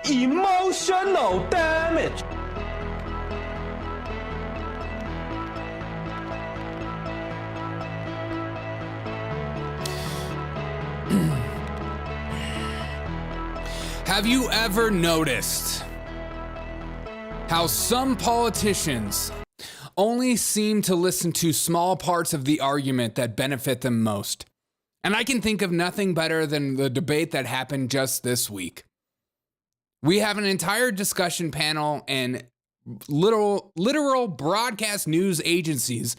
Emotional damage. Have you ever noticed how some politicians only seem to listen to small parts of the argument that benefit them most? And I can think of nothing better than the debate that happened just this week. We have an entire discussion panel and literal broadcast news agencies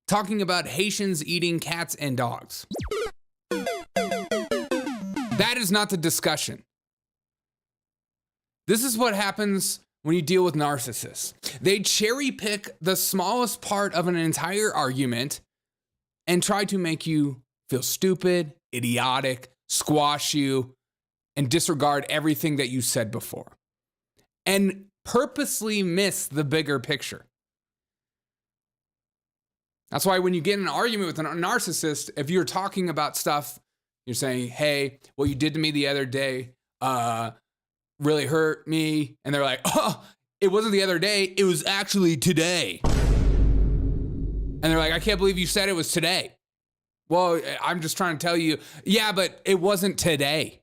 talking about Haitians eating cats and dogs. That is not the discussion. This is what happens when you deal with narcissists. They cherry pick the smallest part of an entire argument and try to make you feel stupid, idiotic, squash you, and disregard everything that you said before. And purposely miss the bigger picture. That's why when you get in an argument with a narcissist, if you're talking about stuff, you're saying, hey, what you did to me the other day really hurt me. And they're like, oh, it wasn't the other day, it was actually today. And they're like, I can't believe you said it was today. Well, I'm just trying to tell you, yeah, but it wasn't today.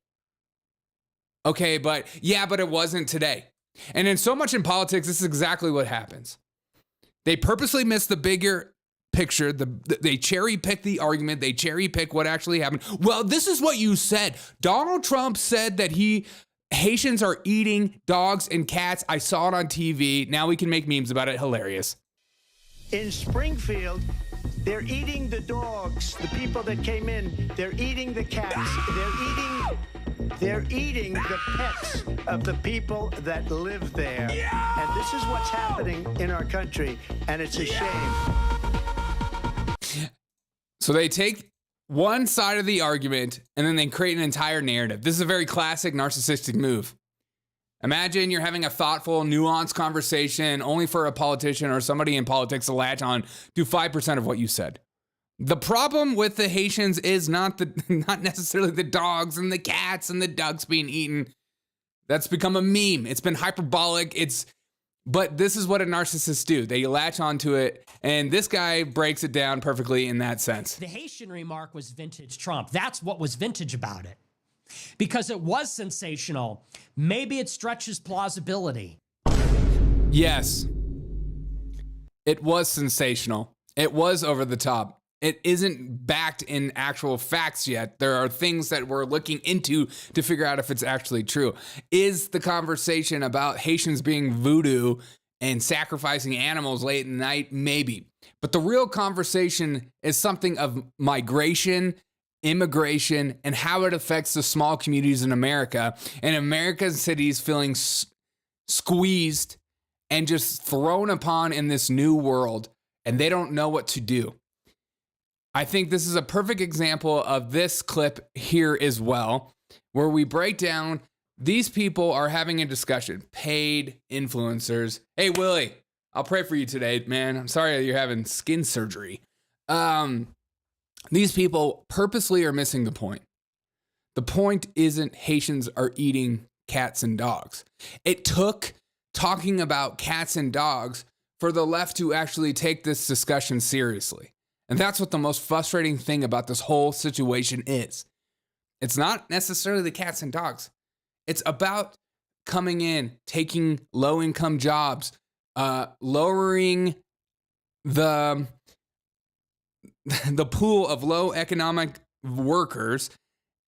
Okay, but it wasn't today. And in so much in politics, this is exactly what happens. They purposely miss the bigger picture. They cherry pick the argument. They cherry pick what actually happened. Well, this is what you said. Donald Trump said that Haitians are eating dogs and cats. I saw it on TV. Now we can make memes about it. Hilarious. In Springfield, they're eating the dogs, the people that came in. They're eating the cats. They're eating the pets of the people that live there. Yeah! And this is what's happening in our country, and it's a shame. So they take one side of the argument, and then they create an entire narrative. This is a very classic narcissistic move. Imagine you're having a thoughtful, nuanced conversation only for a politician or somebody in politics to latch on to 5% of what you said. The problem with the Haitians is not necessarily the dogs and the cats and the ducks being eaten. That's become a meme. It's been hyperbolic. But this is what a narcissist do. They latch onto it, and this guy breaks it down perfectly in that sense. The Haitian remark was vintage Trump. That's what was vintage about it. Because it was sensational. Maybe it stretches plausibility. Yes. It was sensational. It was over the top. It isn't backed in actual facts yet. There are things that we're looking into to figure out if it's actually true. Is the conversation about Haitians being voodoo and sacrificing animals late in the night? Maybe. But the real conversation is something of migration, immigration, and how it affects the small communities in America. And American cities feeling squeezed and just thrown upon in this new world. And they don't know what to do. I think this is a perfect example of this clip here as well, where we break down these people are having a discussion, paid influencers. Hey, Willie, I'll pray for you today, man. I'm sorry you're having skin surgery. These people purposely are missing the point. The point isn't Haitians are eating cats and dogs. It took talking about cats and dogs for the left to actually take this discussion seriously. And that's what the most frustrating thing about this whole situation is. It's not necessarily the cats and dogs. It's about coming in, taking low-income jobs, lowering the pool of low economic workers,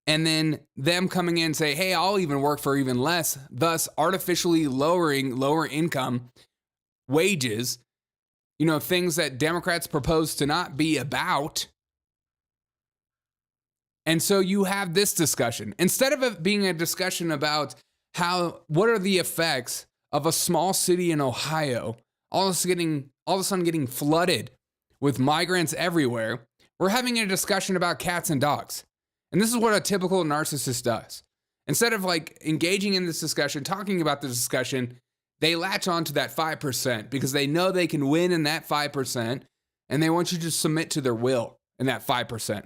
and then them coming in and say, hey, I'll even work for even less, thus artificially lowering lower income wages. You know, things that Democrats propose to not be about. And so you have this discussion. Instead of it being a discussion about what are the effects of a small city in Ohio all of a sudden getting flooded with migrants everywhere, we're having a discussion about cats and dogs. And this is what a typical narcissist does. Instead of engaging in this discussion, talking about the discussion, they latch on to that 5% because they know they can win in that 5%, and they want you to submit to their will in that 5%.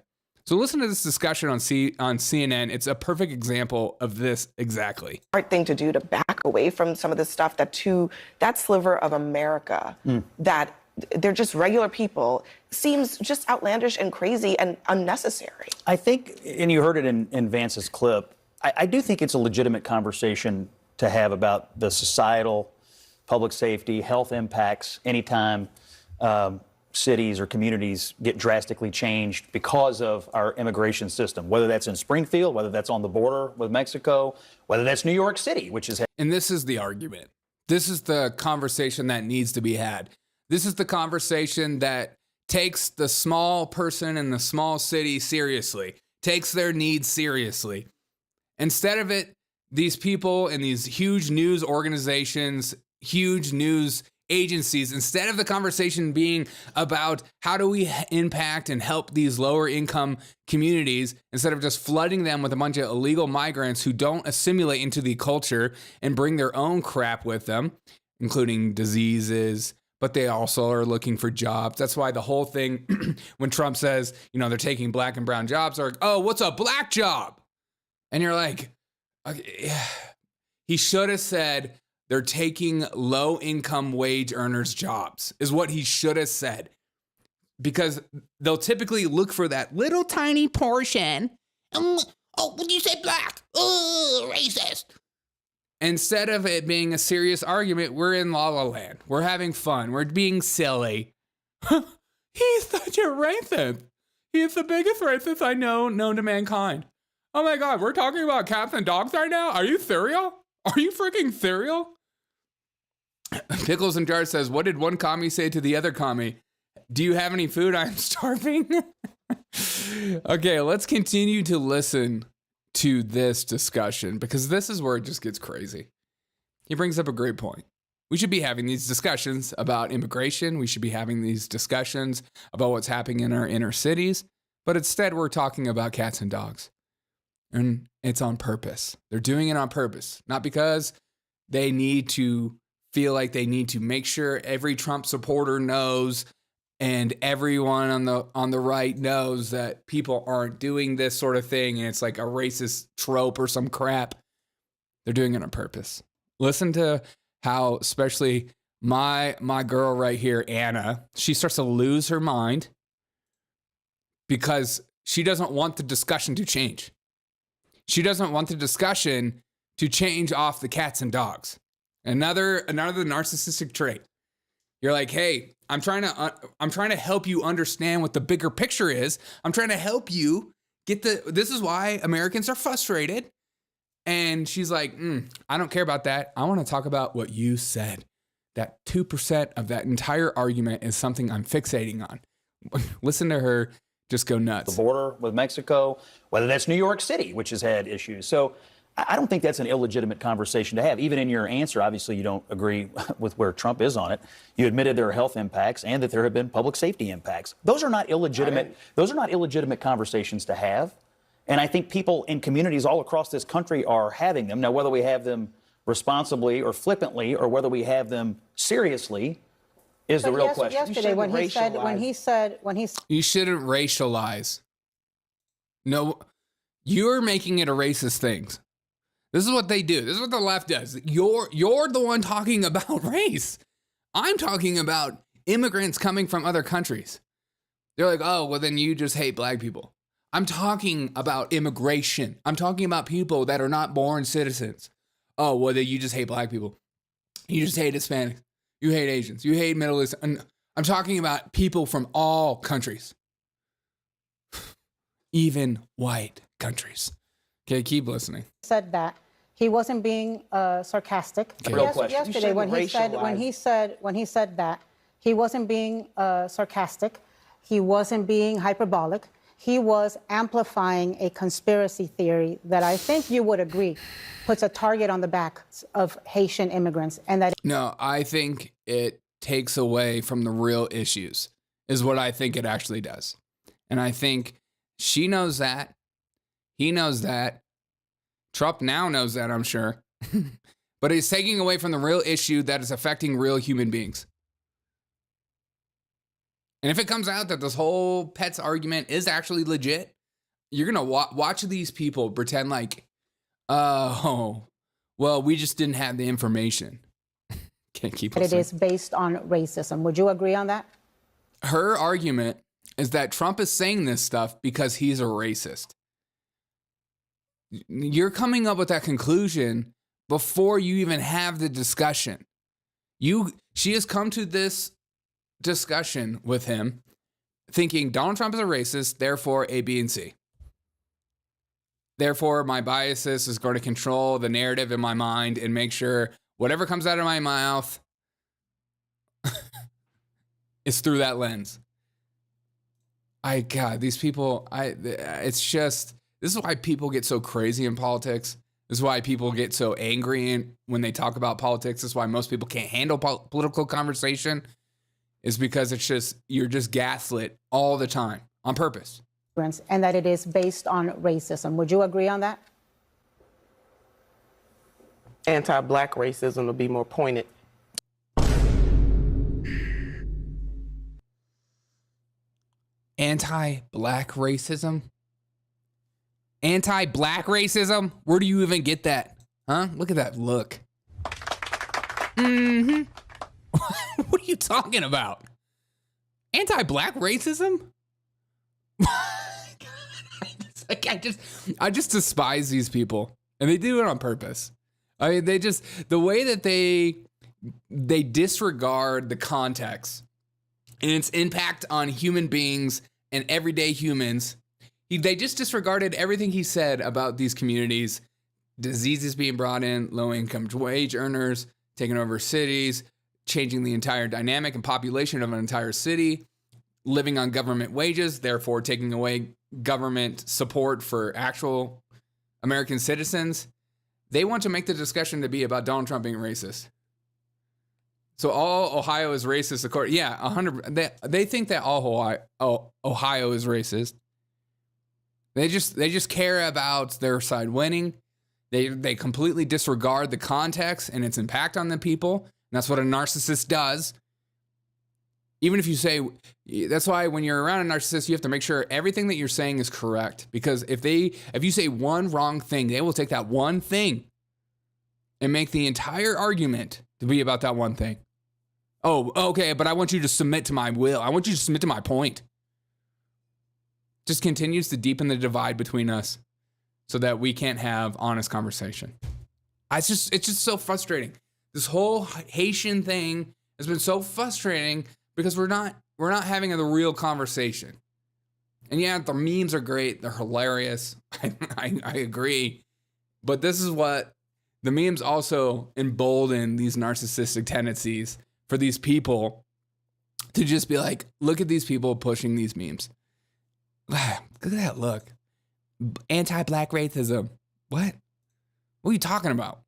So listen to this discussion on CNN. It's a perfect example of this exactly. Hard thing to do to back away from some of this stuff that to that sliver of America that they're just regular people seems just outlandish and crazy and unnecessary. I think, and you heard it in Vance's clip, I do think it's a legitimate conversation to have about the societal, public safety, health impacts anytime cities or communities get drastically changed because of our immigration system, whether that's in Springfield, whether that's on the border with Mexico, whether that's New York City, which is... And this is the argument. This is the conversation that needs to be had. This is the conversation that takes the small person in the small city seriously, takes their needs seriously. Instead of it, these people in these huge news organizations, huge news agencies, instead of the conversation being about how do we impact and help these lower income communities, instead of just flooding them with a bunch of illegal migrants who don't assimilate into the culture and bring their own crap with them, including diseases, but they also are looking for jobs. That's why the whole thing, when Trump says, they're taking black and brown jobs, they're like, oh, what's a black job? And you're like, okay, he should have said, they're taking low-income wage earners' jobs, is what he should have said. Because they'll typically look for that little tiny portion. What do you say black? Oh, racist. Instead of it being a serious argument, we're in La La Land. We're having fun. We're being silly. He's such a racist. He's the biggest racist I know known to mankind. Oh my God, we're talking about cats and dogs right now? Are you serial? Are you freaking serial? Pickles and Jar says, what did one commie say to the other commie? Do you have any food? I'm starving. Okay, let's continue to listen to this discussion because this is where it just gets crazy. He brings up a great point. We should be having these discussions about immigration. We should be having these discussions about what's happening in our inner cities. But instead, we're talking about cats and dogs. And it's on purpose. They're doing it on purpose, not because they need to feel like they need to make sure every Trump supporter knows and everyone on the right knows that people aren't doing this sort of thing and it's like a racist trope or some crap. They're doing it on purpose. Listen to how especially my girl right here, Anna, she starts to lose her mind because she doesn't want the discussion to change. She doesn't want the discussion to change off the cats and dogs. Another narcissistic trait. You're like, hey, I'm trying to help you understand what the bigger picture is. I'm trying to help you get this is why Americans are frustrated. And she's like, I don't care about that. I want to talk about what you said. That 2% of that entire argument is something I'm fixating on. Listen to her just go nuts. The border with Mexico, whether that's New York City, which has had issues. So I don't think that's an illegitimate conversation to have. Even in your answer, obviously you don't agree with where Trump is on it. You admitted there are health impacts and that there have been public safety impacts. Those are not illegitimate. Those are not illegitimate conversations to have. And I think people in communities all across this country are having them. Now, whether we have them responsibly or flippantly or whether we have them seriously is the real question. Yesterday when he said you shouldn't racialize. No, you're making it a racist thing. This is what they do. This is what the left does. You're the one talking about race. I'm talking about immigrants coming from other countries. They're like, oh, well, then you just hate black people. I'm talking about immigration. I'm talking about people that are not born citizens. Oh, well, then you just hate black people. You just hate Hispanics. You hate Asians. You hate Middle East. I'm talking about people from all countries. Even white countries. Okay, keep listening. Said that he wasn't being sarcastic. Okay. Real question. Yesterday when he said that he wasn't being sarcastic, he wasn't being hyperbolic. He was amplifying a conspiracy theory that I think you would agree puts a target on the backs of Haitian immigrants. And that no, I think it takes away from the real issues is what I think it actually does. And I think she knows that. He knows that. Trump now knows that, I'm sure. But he's taking away from the real issue that is affecting real human beings. And if it comes out that this whole pets argument is actually legit, you're gonna watch these people pretend like, oh, well, we just didn't have the information. Can't keep It is based on racism. Would you agree on that? Her argument is that Trump is saying this stuff because he's a racist. You're coming up with that conclusion before you even have the discussion. She has come to this discussion with him thinking Donald Trump is a racist, therefore A, B, and C. Therefore, my biases is going to control the narrative in my mind and make sure whatever comes out of my mouth is through that lens. God, these people, it's just, this is why people get so crazy in politics. This is why people get so angry when they talk about politics. This is why most people can't handle political conversation, is because you're just gaslit all the time on purpose. And that it is based on racism. Would you agree on that? Anti-black racism will be more pointed. Anti-black racism? Anti-black racism? Where do you even get that? Huh? Look at that look. Mm-hmm. What are you talking about? Anti-black racism? I just despise these people, and they do it on purpose. I mean, the way that they disregard the context and its impact on human beings and everyday humans. They just disregarded everything he said about these communities, diseases being brought in, low-income wage earners taking over cities, changing the entire dynamic and population of an entire city, living on government wages, therefore taking away government support for actual American citizens. They want to make the discussion to be about Donald Trump being racist. So all Ohio is racist, 100. They think that all Ohio is racist. They just care about their side winning. They completely disregard the context and its impact on the people. And that's what a narcissist does. Even if you say, that's why when you're around a narcissist, you have to make sure everything that you're saying is correct. Because if you say one wrong thing, they will take that one thing and make the entire argument to be about that one thing. Oh, okay, but I want you to submit to my will. I want you to submit to my point. Just continues to deepen the divide between us so that we can't have honest conversation. It's just so frustrating. This whole Haitian thing has been so frustrating because we're not having the real conversation. And yeah, the memes are great. They're hilarious. I agree. But this is what the memes also embolden these narcissistic tendencies for these people to just be like, look at these people pushing these memes. Look at that look. Anti-black racism. What? What are you talking about?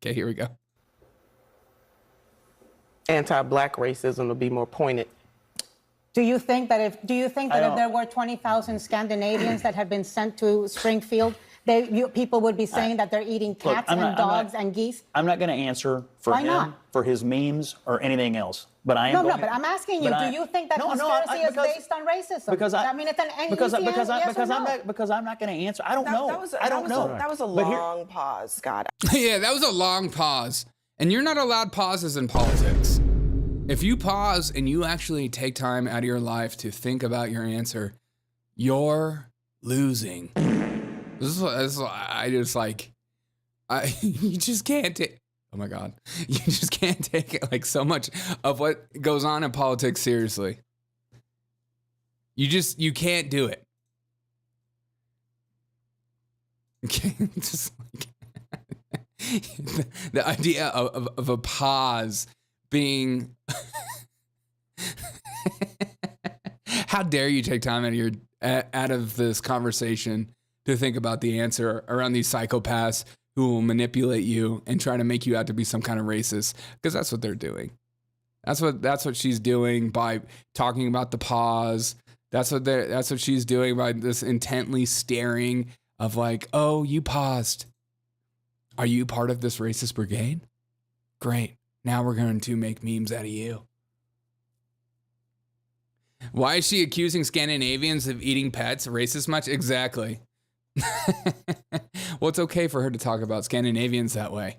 Okay, here we go. Anti-black racism will be more pointed. Do you think that if there were 20,000 Scandinavians that had been sent to Springfield, people would be saying that they're eating cats and dogs and geese? I'm not going to answer for Why him, not? for his memes or anything else. But I am. No, but I'm asking you. Do you think that conspiracy is based on racism? Because I mean, it's an because easy because I'm not going to answer. I don't know. That was a long pause, Scott. Yeah, that was a long pause. And you're not allowed pauses in politics. If you pause and you actually take time out of your life to think about your answer, you're losing. This is I just like, you just can't take, oh my God. You just can't take like so much of what goes on in politics seriously. You can't do it. Okay, just like, the idea of a pause being how dare you take time out of this conversation to think about the answer around these psychopaths who will manipulate you and try to make you out to be some kind of racist, because that's what they're doing. That's what she's doing by talking about the pause. That's what she's doing by this intently staring of like, oh, you paused. Are you part of this racist brigade? Great. Now we're going to make memes out of you. Why is she accusing Scandinavians of eating pets? Racist much? Exactly. Well, it's okay for her to talk about Scandinavians that way.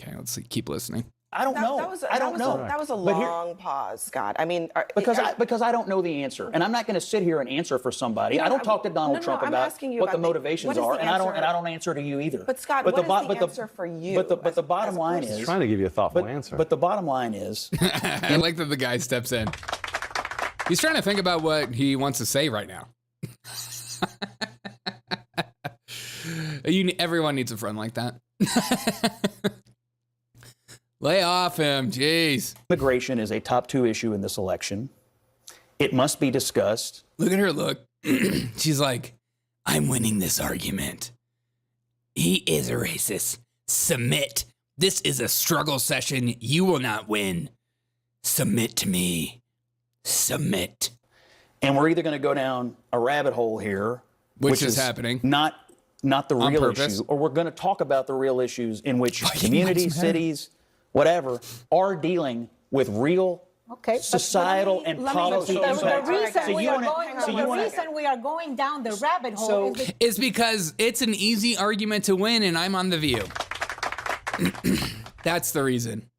Okay, let's see. Keep listening. I don't know. I don't know. That was a long pause, Scott. I mean, because I don't know the answer, and I'm not going to sit here and answer for somebody. No, I don't talk to Donald Trump I'm about asking you what about the motivations what is are, the and I answer? don't answer to you either. But Scott, what is the answer for you? But the bottom line is, trying to give you a thoughtful answer. But the bottom line is, I like that the guy steps in. He's trying to think about what he wants to say right now. Everyone needs a friend like that. Lay off him, jeez. immigration is a top 2 issue in this election. It must be discussed. Look at her look. She's like, I'm winning this argument. He is a racist. Submit. This is a struggle session. You will not win. Submit to me. Submit. And we're either going to go down a rabbit hole here, Which is happening. Not the On real purpose. issue, or we're going to talk about the real issues in which Fucking communities, makes me mad. cities, whatever, are dealing with real societal and policy impacts. The reason we are going down the rabbit hole is It's because it's an easy argument to win, and I'm on The View. That's the reason.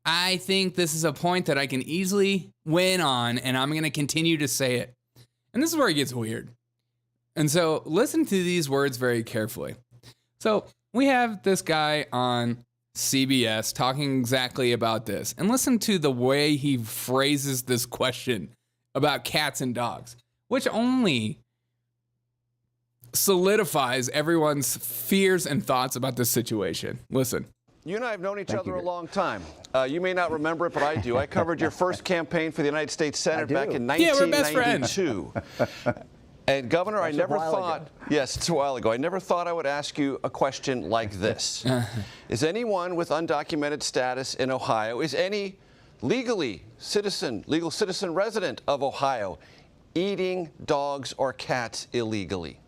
I think this is a point that I can easily win on, and I'm going to continue to say it. And this is where it gets weird. And so listen to these words very carefully. So we have this guy on CBS talking exactly about this. And listen to the way he phrases this question about cats and dogs, which only solidifies everyone's fears and thoughts about this situation. Listen. You and I have known each other a long time. You may not remember it, but I do. I covered your first campaign for the United States Senate back in 1992. And Governor, I never thought, yes, it's a while ago, I never thought I would ask you a question like this. Is anyone with undocumented status in Ohio, is any legal citizen resident of Ohio eating dogs or cats illegally?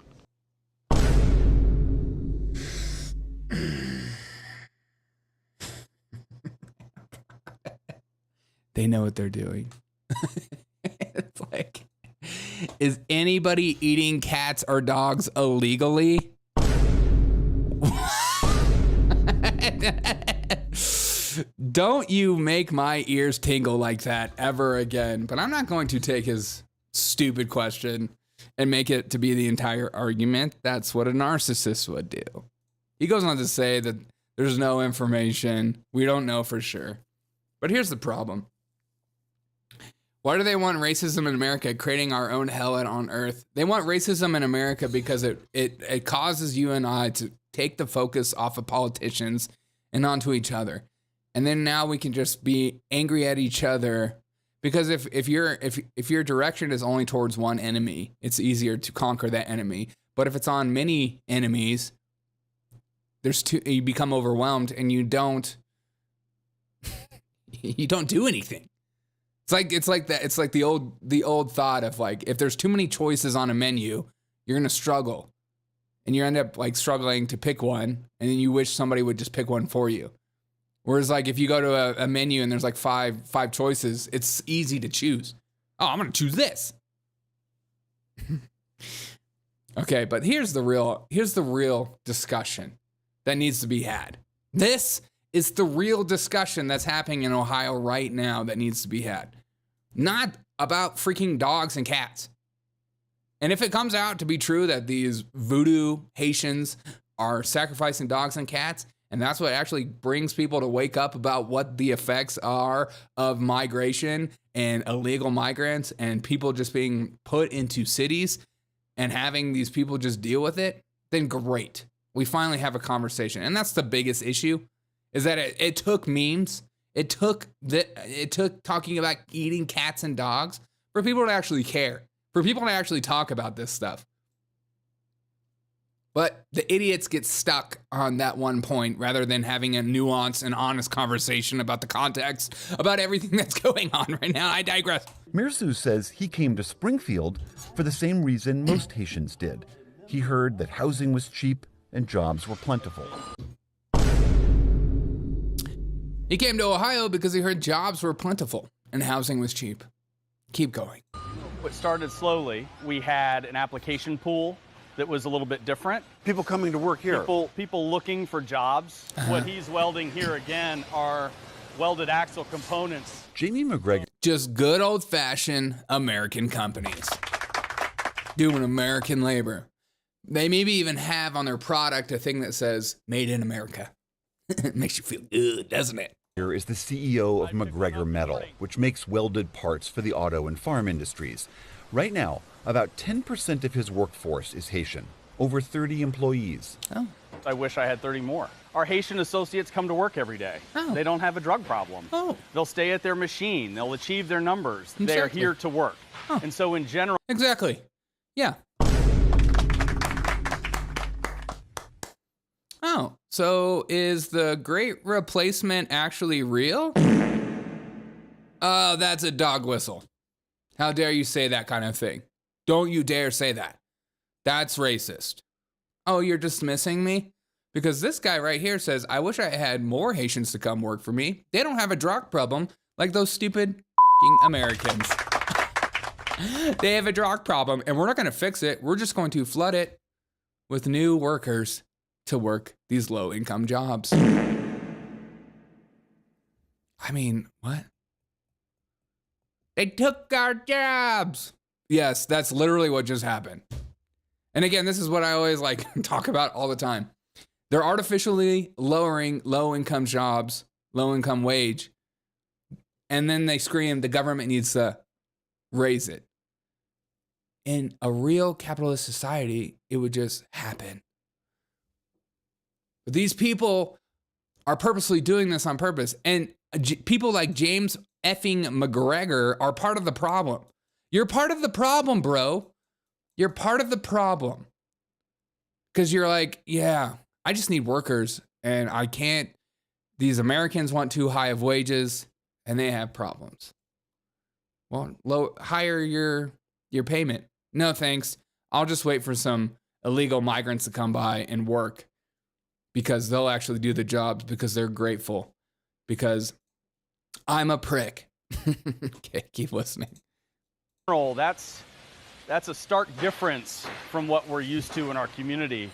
They know what they're doing. It's like, is anybody eating cats or dogs illegally? Don't you make my ears tingle like that ever again. But I'm not going to take his stupid question and make it to be the entire argument. That's what a narcissist would do. He goes on to say that there's no information. We don't know for sure. But here's the problem. Why do they want racism in America, creating our own hell on earth? They want racism in America because it causes you and I to take the focus off of politicians and onto each other. And then now we can just be angry at each other because if your direction is only towards one enemy, it's easier to conquer that enemy. But if it's on many enemies, you become overwhelmed and you don't do anything. It's like the old thought of like, if there's too many choices on a menu, you're gonna struggle, and you end up like struggling to pick one, and then you wish somebody would just pick one for you. Whereas like if you go to a menu and there's like five choices, it's easy to choose. Oh, I'm gonna choose this. Okay, but here's the real discussion that needs to be had. This is the real discussion that's happening in Ohio right now that needs to be had. Not about freaking dogs and cats. And if it comes out to be true that these voodoo Haitians are sacrificing dogs and cats, and that's what actually brings people to wake up about what the effects are of migration and illegal migrants and people just being put into cities and having these people just deal with it, then great. We finally have a conversation. And that's the biggest issue, is that it took memes. It took talking about eating cats and dogs for people to actually care, for people to actually talk about this stuff. But the idiots get stuck on that one point rather than having a nuanced and honest conversation about the context, about everything that's going on right now. I digress. Mirzu says he came to Springfield for the same reason most Haitians did. He heard that housing was cheap and jobs were plentiful. He came to Ohio because he heard jobs were plentiful and housing was cheap. Keep going. It started slowly. We had an application pool that was a little bit different. People coming to work here. People looking for jobs. What he's welding here again are welded axle components. Jamie McGregor. Just good old-fashioned American companies doing American labor. They maybe even have on their product a thing that says "Made in America." It makes you feel good, doesn't it? Here is the CEO of McGregor Metal, which makes welded parts for the auto and farm industries. Right now, about 10% of his workforce is Haitian, over 30 employees. Oh. I wish I had 30 more. Our Haitian associates come to work every day. Oh. They don't have a drug problem. Oh. They'll stay at their machine. They'll achieve their numbers. Exactly. They are here to work. Huh. And so in general... Exactly. Yeah. Oh, so is the Great Replacement actually real? Oh, that's a dog whistle. How dare you say that kind of thing? Don't you dare say that. That's racist. Oh, you're dismissing me? Because this guy right here says, I wish I had more Haitians to come work for me. They don't have a drug problem like those stupid Americans. They have a drug problem, and we're not going to fix it. We're just going to flood it with new workers to work these low-income jobs. I mean, what? They took our jobs. Yes, that's literally what just happened. And again, this is what I always like talk about all the time. They're artificially lowering low-income jobs, low-income wage, and then they scream the government needs to raise it. In a real capitalist society, it would just happen. But these people are purposely doing this on purpose. And people like James effing McGregor are part of the problem. You're part of the problem, bro. You're part of the problem. Because you're like, yeah, I just need workers. And I can't. These Americans want too high of wages. And they have problems. Well, higher your payment. No, thanks. I'll just wait for some illegal migrants to come by and work. Because they'll actually do the jobs because they're grateful. Because I'm a prick. Okay, keep listening. That's a stark difference from what we're used to in our community.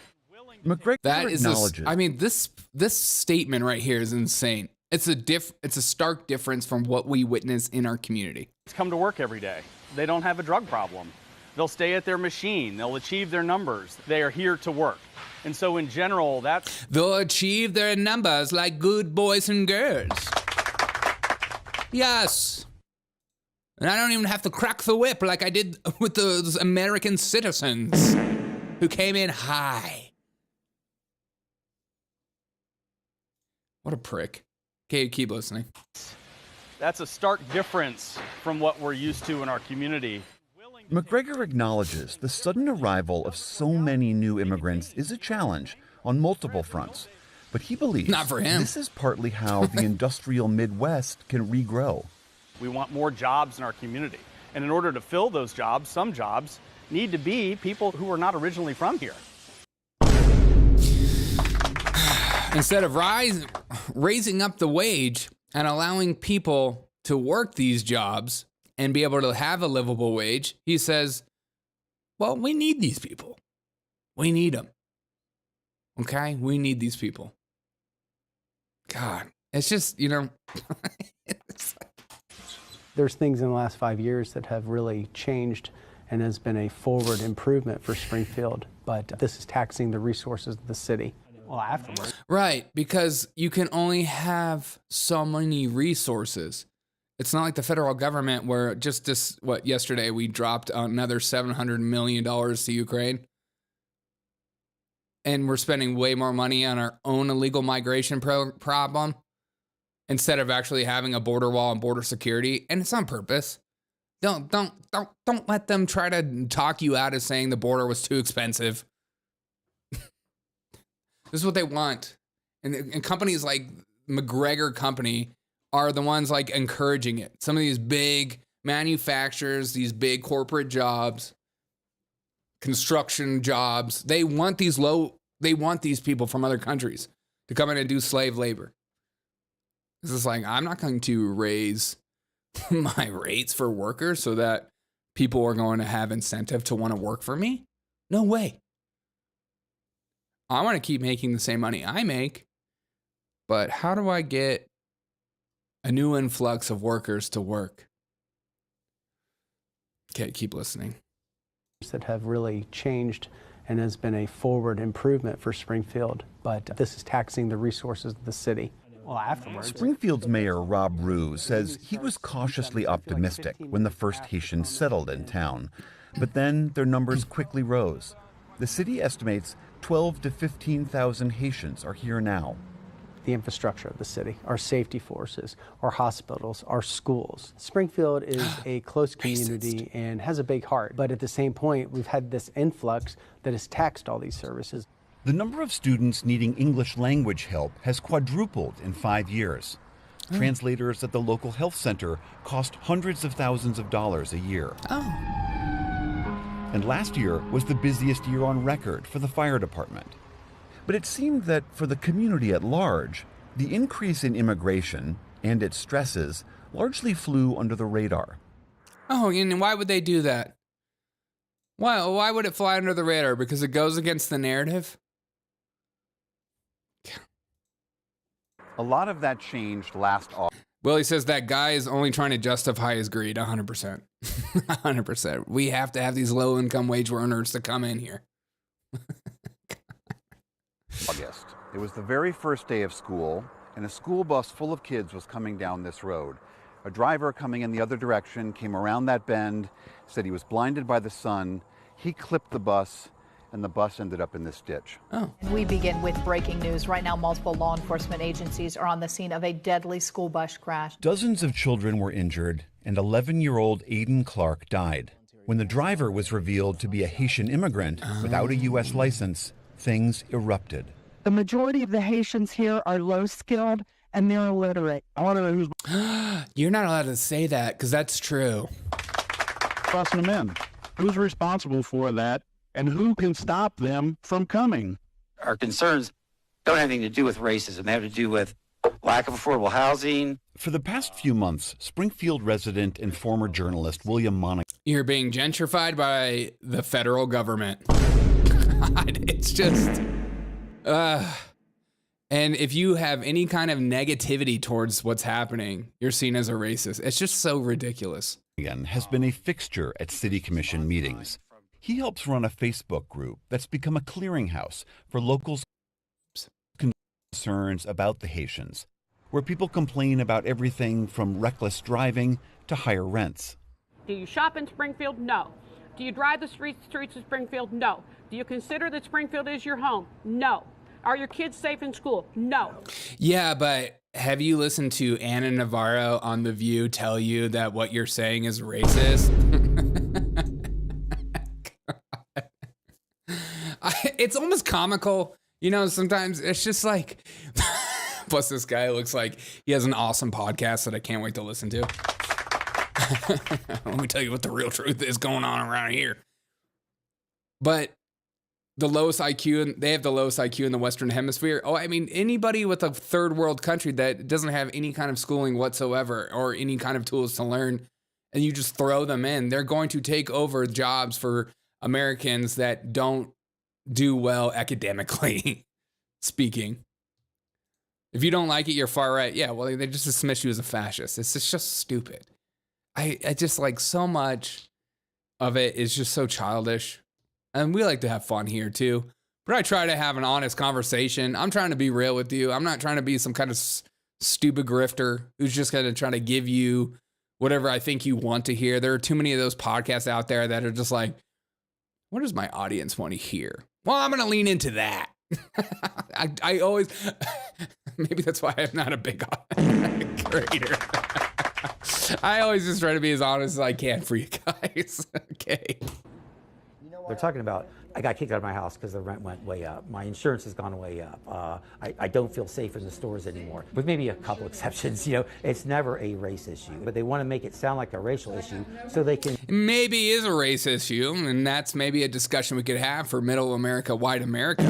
McGregor acknowledges. This statement right here is insane. It's a stark difference from what we witness in our community. Come to work every day. They don't have a drug problem. They'll stay at their machine. They'll achieve their numbers. They are here to work. And so in general, they'll achieve their numbers like good boys and girls. Yes. And I don't even have to crack the whip like I did with those American citizens who came in high. What a prick. Okay, keep listening. That's a stark difference from what we're used to in our community. McGregor acknowledges the sudden arrival of so many new immigrants is a challenge on multiple fronts. But he believes not for him. This is partly how the industrial Midwest can regrow. We want more jobs in our community. And in order to fill those jobs, some jobs need to be people who are not originally from here. Instead of raising up the wage and allowing people to work these jobs and be able to have a livable wage, he says, well, we need these people. We need them. Okay? We need these people. God, it's just, it's like... There's things in the last 5 years that have really changed and has been a forward improvement for Springfield, but this is taxing the resources of the city. Well, afterwards. Right, because you can only have so many resources. It's not like the federal government where yesterday we dropped another $700 million to Ukraine. And we're spending way more money on our own illegal migration problem instead of actually having a border wall and border security. And it's on purpose. Don't let them try to talk you out of saying the border was too expensive. This is what they want. And companies like McGregor Company are the ones like encouraging it. Some of these big manufacturers, these big corporate jobs, construction jobs, they want these people from other countries to come in and do slave labor. It's just like, I'm not going to raise my rates for workers so that people are going to have incentive to want to work for me. No way. I want to keep making the same money I make, but how do I get a new influx of workers to work? Okay, keep listening. That have really changed and has been a forward improvement for Springfield, but this is taxing the resources of the city. Well, afterwards. Springfield's mayor, Rob Rue, says he was cautiously optimistic when the first Haitians settled in town. But then their numbers quickly rose. The city estimates 12 to 15,000 Haitians are here now. The infrastructure of the city, our safety forces, our hospitals, our schools. Springfield is a close community and has a big heart, but at the same point, we've had this influx that has taxed all these services. The number of students needing English language help has quadrupled in 5 years. Translators at the local health center cost hundreds of thousands of dollars a year. And last year was the busiest year on record for the fire department. But it seemed that for the community at large, the increase in immigration and its stresses largely flew under the radar. Oh, and why would they do that? Why would it fly under the radar? Because it goes against the narrative? A lot of that changed last August. Well, he says that guy is only trying to justify his greed, 100%. 100%. We have to have these low-income wage earners to come in here. August. It was the very first day of school, and a school bus full of kids was coming down this road. A driver coming in the other direction came around that bend, said he was blinded by the sun. He clipped the bus, and the bus ended up in this ditch. We begin with breaking news. Right now, multiple law enforcement agencies are on the scene of a deadly school bus crash. Dozens of children were injured, and 11-year-old Aiden Clark died. When the driver was revealed to be a Haitian immigrant without a U.S. license, things erupted. The majority of the Haitians here are low-skilled and they're illiterate. I want to know who's... You're not allowed to say that, because that's true. Busting them in. Who's responsible for that, and who can stop them from coming? Our concerns don't have anything to do with racism. They have to do with lack of affordable housing. For the past few months, Springfield resident and former journalist William Monaco. You're being gentrified by the federal government. It's just... and if you have any kind of negativity towards what's happening, you're seen as a racist. It's just so ridiculous. Has been a fixture at city commission meetings. He helps run a Facebook group that's become a clearinghouse for locals' concerns about the Haitians, where people complain about everything from reckless driving to higher rents. Do you shop in Springfield? No. Do you drive the streets of Springfield? No. Do you consider that Springfield is your home? No. Are your kids safe in school? No. Yeah, but have you listened to Anna Navarro on The View tell you that what you're saying is racist? It's almost comical. You know, sometimes it's just like, plus this guy looks like he has an awesome podcast that I can't wait to listen to. Let me tell you what the real truth is going on around here. But the lowest IQ, they have the lowest IQ in the Western Hemisphere. Oh, I mean, anybody with a third world country that doesn't have any kind of schooling whatsoever or any kind of tools to learn, and you just throw them in, they're going to take over jobs for Americans that don't do well academically speaking. If you don't like it, you're far right. Yeah, well, they just dismiss you as a fascist. It's just stupid. I just like so much of it is just so childish. And we like to have fun here too. But I try to have an honest conversation. I'm trying to be real with you. I'm not trying to be some kind of stupid grifter who's just going to try to give you whatever I think you want to hear. There are too many of those podcasts out there that are just like, what does my audience want to hear? Well, I'm going to lean into that. I always, maybe that's why I'm not a big creator. I always just try to be as honest as I can for you guys. Okay. They're talking about, I got kicked out of my house because the rent went way up. My insurance has gone way up. I don't feel safe in the stores anymore. With maybe a couple exceptions, you know, it's never a race issue. But they want to make it sound like a racial issue so they can... Maybe it is a race issue, and that's maybe a discussion we could have for middle America, white America.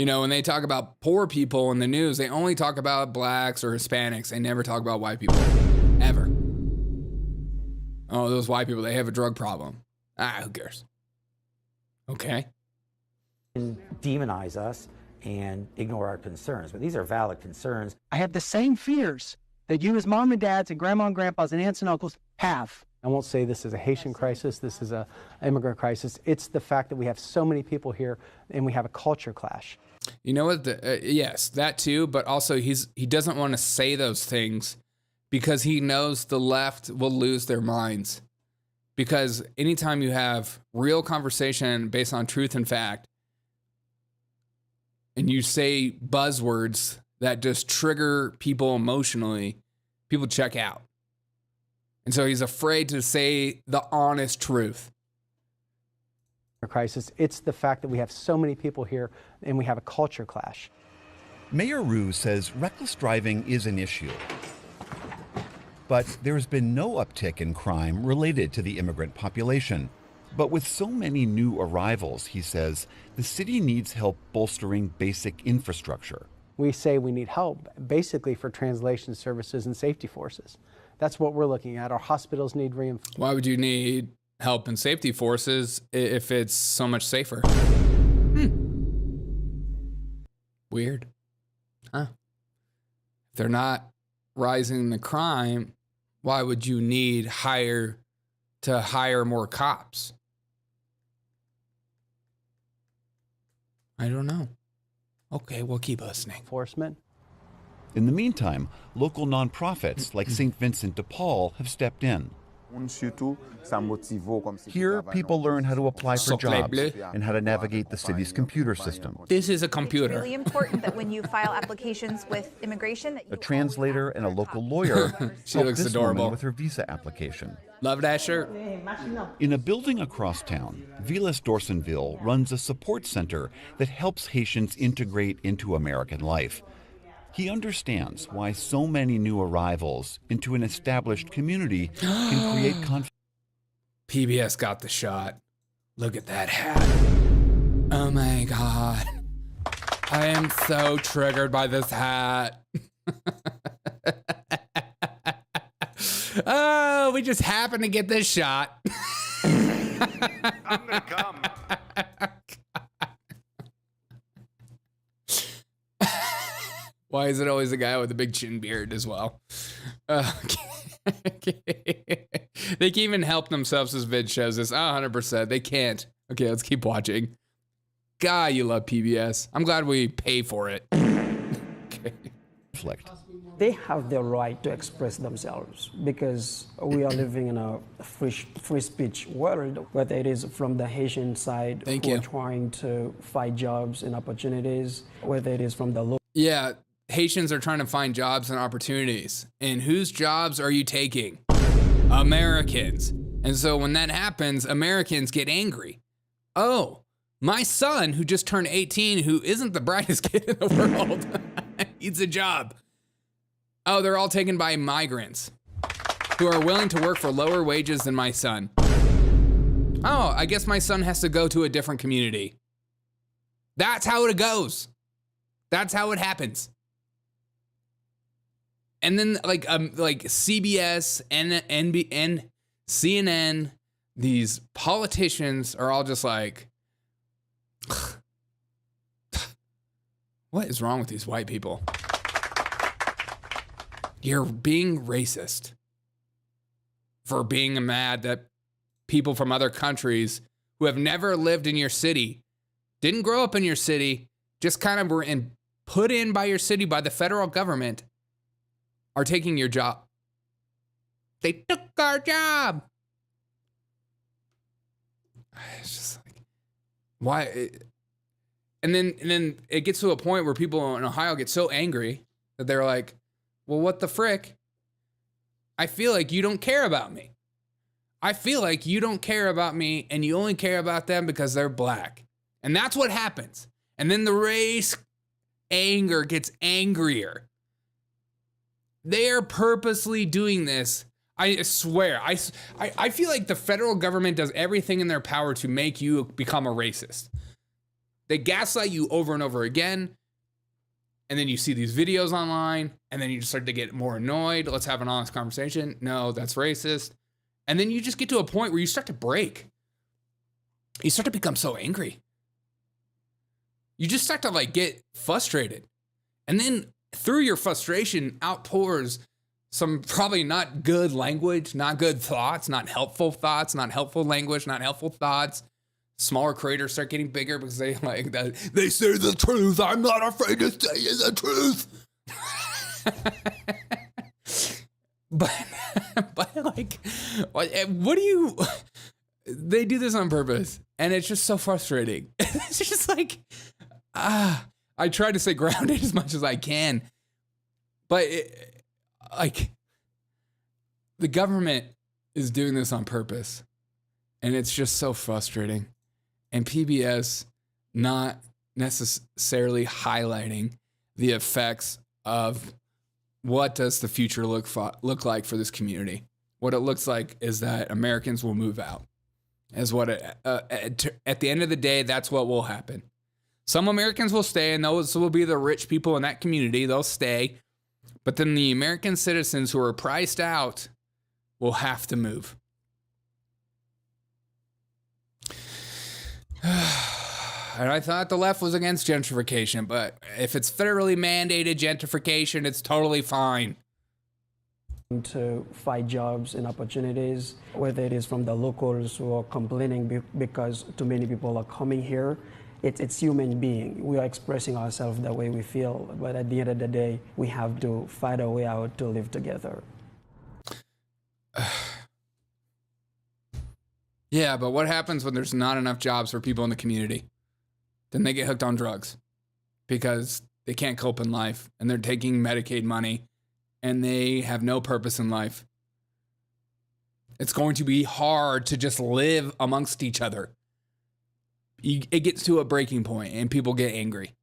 You know, when they talk about poor people in the news, they only talk about blacks or Hispanics. They never talk about white people, ever. Oh, those white people, they have a drug problem. Who cares? Okay. Demonize us and ignore our concerns, but these are valid concerns. I have the same fears that you as mom and dads and grandma and grandpas and aunts and uncles have. I won't say this is a Haitian crisis, this is an immigrant crisis. It's the fact that we have so many people here and we have a culture clash. You know what? Yes, that too, but also he doesn't want to say those things because he knows the left will lose their minds. Because anytime you have real conversation based on truth and fact, and you say buzzwords that just trigger people emotionally, people check out. And so he's afraid to say the honest truth. Crisis. It's the fact that we have so many people here and we have a culture clash. Mayor Rue says reckless driving is an issue. But there's been no uptick in crime related to the immigrant population. But with so many new arrivals, he says, the city needs help bolstering basic infrastructure. We say we need help basically for translation services and safety forces. That's what we're looking at. Our hospitals need reinforcement. Why would you need help in safety forces if it's so much safer? Weird. Huh. If they're not rising the crime, why would you need hire more cops? I don't know. Okay, we'll keep listening. Enforcement. In the meantime, local nonprofits like St. Vincent de Paul have stepped in. Here, people learn how to apply for jobs and how to navigate the city's computer system. This is a computer. It's really important that when you file applications with immigration, that you A translator and a local lawyer She helped looks this adorable. woman with her visa application. Love that shirt. In a building across town, Vilas Dorsonville runs a support center that helps Haitians integrate into American life. He understands why so many new arrivals into an established community can create conflict. PBS got the shot. Look at that hat. Oh my God. I am so triggered by this hat. Oh, we just happened to get this shot. I'm gonna come. Why is it always a guy with a big chin beard as well? They can even help themselves as vid shows us. 100%. They can't. Okay, let's keep watching. God, you love PBS. I'm glad we pay for it. Okay. They have the right to express themselves because we are living in a free speech world, whether it is from the Haitian side who are trying to find jobs and opportunities, whether it is from the local. Yeah, Haitians are trying to find jobs and opportunities. And whose jobs are you taking? Americans. And so when that happens, Americans get angry. Oh, my son, who just turned 18, who isn't the brightest kid in the world, needs a job. Oh, they're all taken by migrants who are willing to work for lower wages than my son. Oh, I guess my son has to go to a different community. That's how it goes. That's how it happens. And then like CBS and CNN, these politicians are all just like, what is wrong with these white people? You're being racist for being mad that people from other countries who have never lived in your city, didn't grow up in your city, just kind of were put in by your city by the federal government, are taking your job. They took our job. It's just like, why? And then it gets to a point where people in Ohio get so angry that they're like, well, what the frick? I feel like you don't care about me. I feel like you don't care about me and you only care about them because they're black. And that's what happens. And then the race anger gets angrier. They are purposely doing this. I swear. I feel like the federal government does everything in their power to make you become a racist. They gaslight you over and over again. And then you see these videos online, and then you just start to get more annoyed. Let's have an honest conversation. No, that's racist. And then you just get to a point where you start to break. You start to become so angry. You just start to like get frustrated. And then through your frustration outpours some probably not good language, not good thoughts, not helpful language, not helpful thoughts. Smaller creators start getting bigger because they like that. They say the truth. I'm not afraid to say the truth. but like, what do you? They do this on purpose, and it's just so frustrating. It's just like, I try to stay grounded as much as I can, but like, the government is doing this on purpose, and it's just so frustrating. And PBS not necessarily highlighting the effects of what does the future look like for this community. What it looks like is that Americans will move out. As what at the end of the day, that's what will happen. Some Americans will stay, and those will be the rich people in that community. They'll stay. But then the American citizens who are priced out will have to move. And I thought the left was against gentrification, but if it's federally mandated gentrification, it's totally fine. To fight jobs and opportunities, whether it is from the locals who are complaining because too many people are coming here. It's human being. We are expressing ourselves the way we feel, but at the end of the day, we have to fight our way out to live together. Yeah, but what happens when there's not enough jobs for people in the community? Then they get hooked on drugs because they can't cope in life, and they're taking Medicaid money, and they have no purpose in life. It's going to be hard to just live amongst each other. It gets to a breaking point, and people get angry.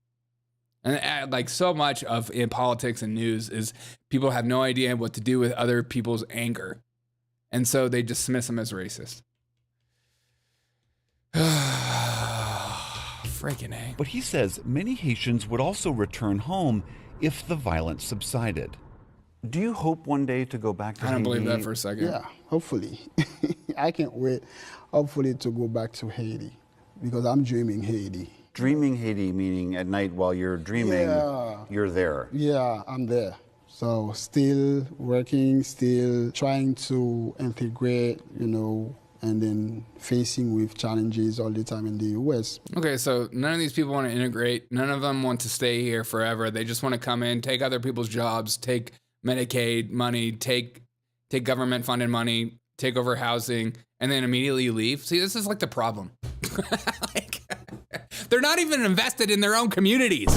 And like so much of in politics and news is people have no idea what to do with other people's anger, and so they dismiss them as racist. Freaking A. But he says many Haitians would also return home if the violence subsided. Do you hope one day to go back to Haiti? I don't believe that for a second. Yeah, hopefully. I can't wait, hopefully, to go back to Haiti because I'm dreaming Haiti. Dreaming Haiti, meaning at night while you're dreaming, you're there. Yeah, I'm there. So still working, still trying to integrate, and then facing with challenges all the time in the U.S. Okay, so none of these people want to integrate. None of them want to stay here forever. They just want to come in, take other people's jobs, take Medicaid money, take government-funded money, take over housing, and then immediately leave. See, this is like the problem. Like, they're not even invested in their own communities.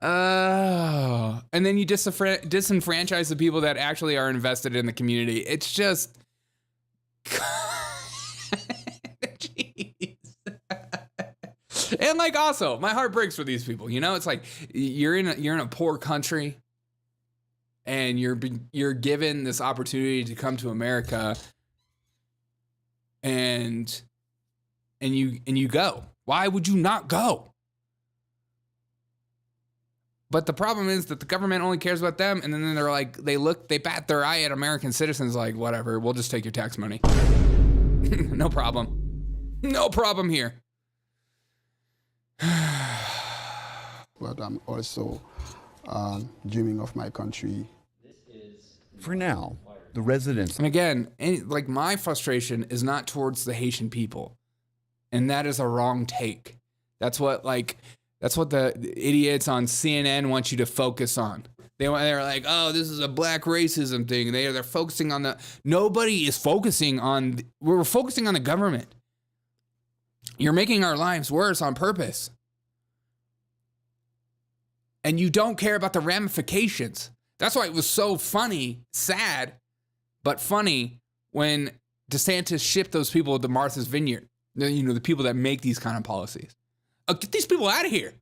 Oh, and then you disenfranchise the people that actually are invested in the community. It's just, jeez. And like, also, my heart breaks for these people. It's like you're in a poor country, and you're given this opportunity to come to America, and you go. Why would you not go? But the problem is that the government only cares about them, and then they're like, they bat their eye at American citizens like, whatever, we'll just take your tax money. No problem. No problem here. But I'm also dreaming of my country. For now, the residents... And again, like, my frustration is not towards the Haitian people. And that is a wrong take. That's what the idiots on CNN want you to focus on. They're like, oh, this is a black racism thing. They're focusing on nobody is focusing on, we're focusing on the government. You're making our lives worse on purpose. And you don't care about the ramifications. That's why it was so funny, sad, but funny when DeSantis shipped those people to Martha's Vineyard. The people that make these kind of policies. Get these people out of here.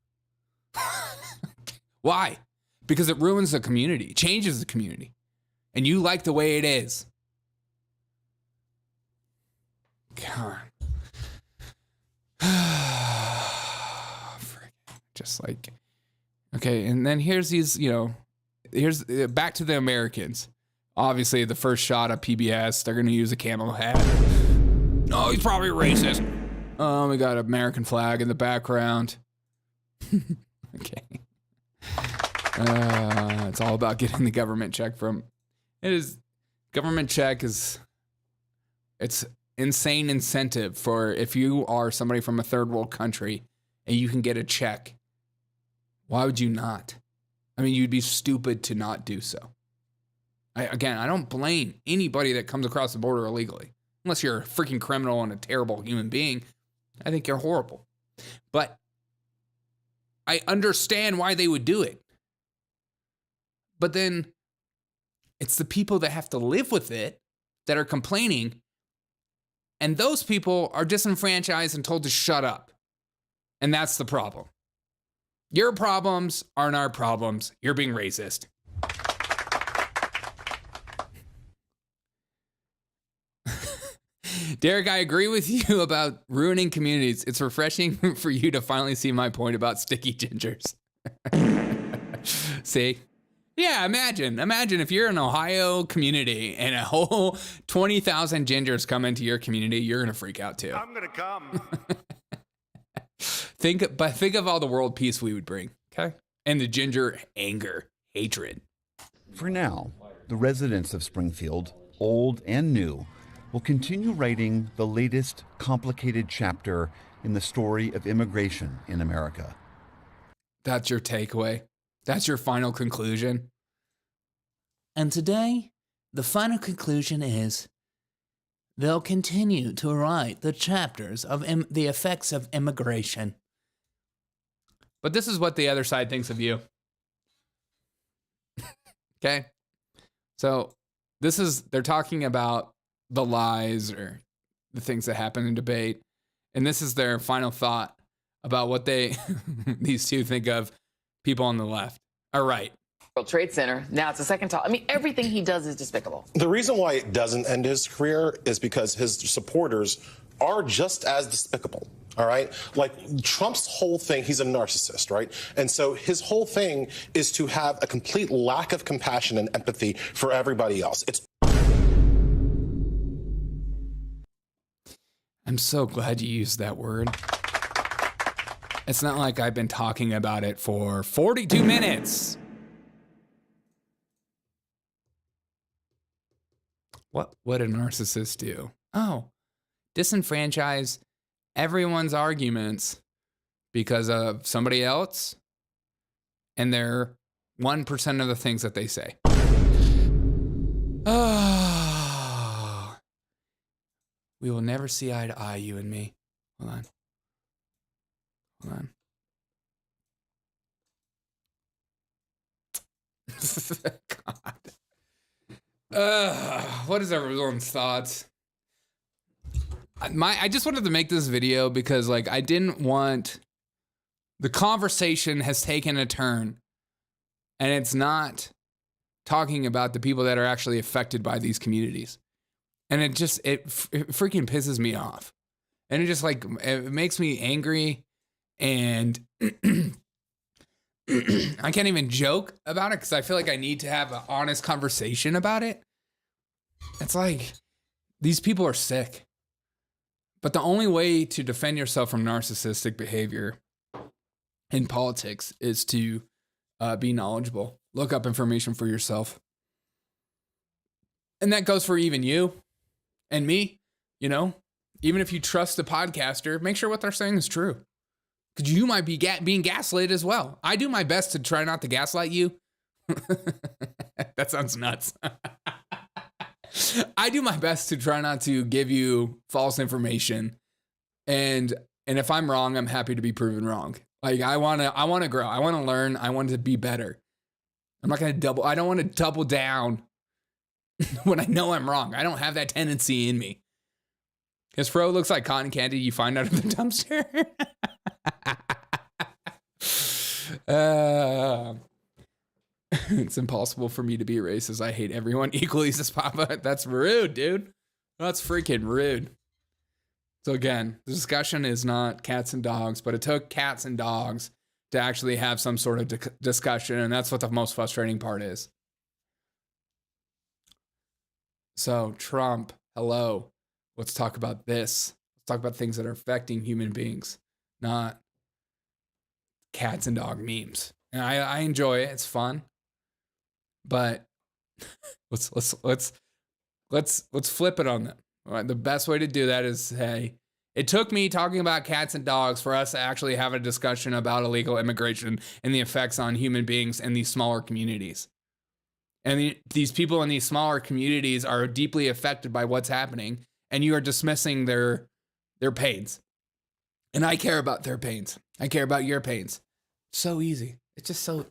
Why? Because it ruins the community, changes the community. And you like the way it is. God. Just like, okay, and then here's these, here's back to the Americans. Obviously, the first shot of PBS, they're gonna use a camo hat. Oh, he's probably racist. Oh, we got an American flag in the background. Okay. It's all about getting the government check from. Government check is. It's insane incentive for if you are somebody from a third world country and you can get a check. Why would you not? I mean, you'd be stupid to not do so. I don't blame anybody that comes across the border illegally. Unless you're a freaking criminal and a terrible human being. I think you're horrible. But I understand why they would do it. But then it's the people that have to live with it that are complaining. And those people are disenfranchised and told to shut up. And that's the problem. Your problems aren't our problems. You're being racist. Derek, I agree with you about ruining communities. It's refreshing for you to finally see my point about sticky gingers. See? Yeah, imagine if you're an Ohio community and a whole 20,000 gingers come into your community, you're going to freak out too. I'm going to come. Think of all the world peace we would bring, okay? And the ginger anger, hatred. For now, the residents of Springfield, old and new, will continue writing the latest complicated chapter in the story of immigration in America. That's your takeaway. That's your final conclusion. And today, the final conclusion is they'll continue to write the chapters of the effects of immigration. But this is what the other side thinks of you. Okay? So they're talking about the lies or the things that happen in debate. And this is their final thought about what these two think of people on the left. All right. World Trade Center. Now it's a second talk. I mean, everything he does is despicable. The reason why it doesn't end his career is because his supporters are just as despicable. All right. Like Trump's whole thing, he's a narcissist, right? And so his whole thing is to have a complete lack of compassion and empathy for everybody else. I'm so glad you used that word. It's not like I've been talking about it for 42 minutes. What would a narcissist do? Oh, disenfranchise everyone's arguments because of somebody else and their 1% of the things that they say. We will never see eye to eye, you and me. Hold on. God. What is everyone's thoughts? I just wanted to make this video because I didn't want, the conversation has taken a turn and it's not talking about the people that are actually affected by these communities. And it freaking pisses me off. And it makes me angry and I can't even joke about it because I feel like I need to have an honest conversation about it. It's like, these people are sick. But the only way to defend yourself from narcissistic behavior in politics is to be knowledgeable. Look up information for yourself. And that goes for even you and me, Even if you trust the podcaster, make sure what they're saying is true. Because you might be being gaslit as well. I do my best to try not to gaslight you. That sounds nuts. I do my best to try not to give you false information. And if I'm wrong, I'm happy to be proven wrong. I want to grow. I want to learn. I want to be better. I don't want to double down when I know I'm wrong. I don't have that tendency in me. His fro looks like cotton candy you find out of the dumpster. It's impossible for me to be racist. I hate everyone equally, says Papa. That's rude, dude. That's freaking rude. So again, the discussion is not cats and dogs, but it took cats and dogs to actually have some sort of discussion, and that's what the most frustrating part is. So Trump, hello, let's talk about this. Let's talk about things that are affecting human beings, not cats and dog memes. And I enjoy it; it's fun, but let's flip it on them. All right, the best way to do that is say, it took me talking about cats and dogs for us to actually have a discussion about illegal immigration and the effects on human beings in these smaller communities. And these people in these smaller communities are deeply affected by what's happening, and you are dismissing their pains. And I care about their pains. I care about your pains. So easy. It's just so...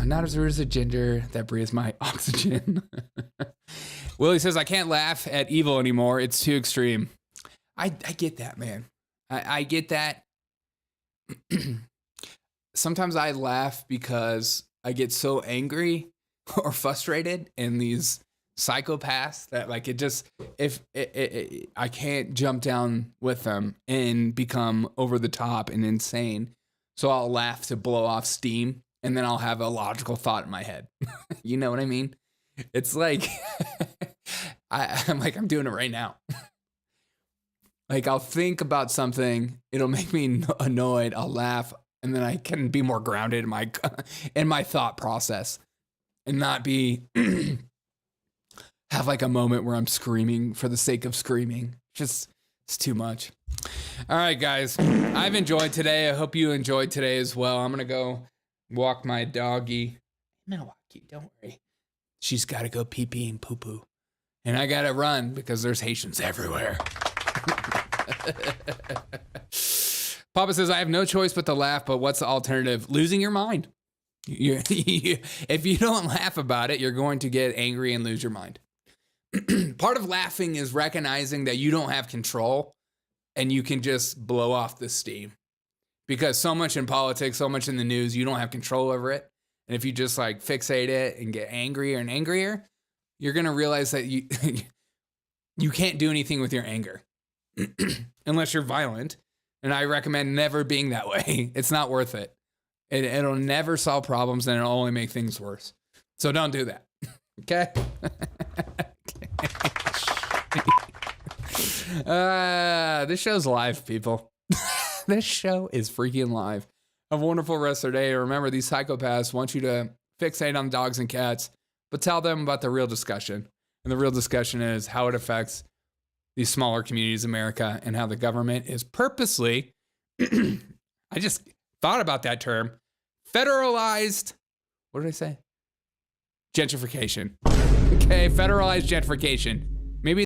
Not as rude as a ginger that breathes my oxygen. Willie says, I can't laugh at evil anymore. It's too extreme. I get that, man. I get that. Sometimes I laugh because I get so angry or frustrated in these psychopaths that like it just, I can't jump down with them and become over the top and insane. So I'll laugh to blow off steam. And then I'll have a logical thought in my head. You know what I mean? It's like, I'm doing it right now. Like I'll think about something, it'll make me annoyed, I'll laugh, and then I can be more grounded in my thought process and not be, have like a moment where I'm screaming for the sake of screaming. Just, it's too much. All right, guys, I've enjoyed today. I hope you enjoyed today as well. I'm going to go walk my doggy. I'm gonna walk you, don't worry. She's gotta go pee-pee and poo-poo. And I gotta run because there's Haitians everywhere. Papa says, I have no choice but to laugh, but what's the alternative? Losing your mind. If you don't laugh about it, you're going to get angry and lose your mind. Part of laughing is recognizing that you don't have control and you can just blow off the steam. Because so much in politics, so much in the news, you don't have control over it. And if you just like fixate it and get angrier and angrier, you're going to realize that you can't do anything with your anger unless you're violent. And I recommend never being that way. It's not worth it. It'll never solve problems and it'll only make things worse. So don't do that. Okay? This show's live, people. This show is freaking live. Have a wonderful rest of their day. Remember, these psychopaths want you to fixate on dogs and cats, but tell them about the real discussion. And the real discussion is how it affects these smaller communities in America and how the government is purposely, I just thought about that term, federalized, what did I say? Gentrification. Okay, federalized gentrification.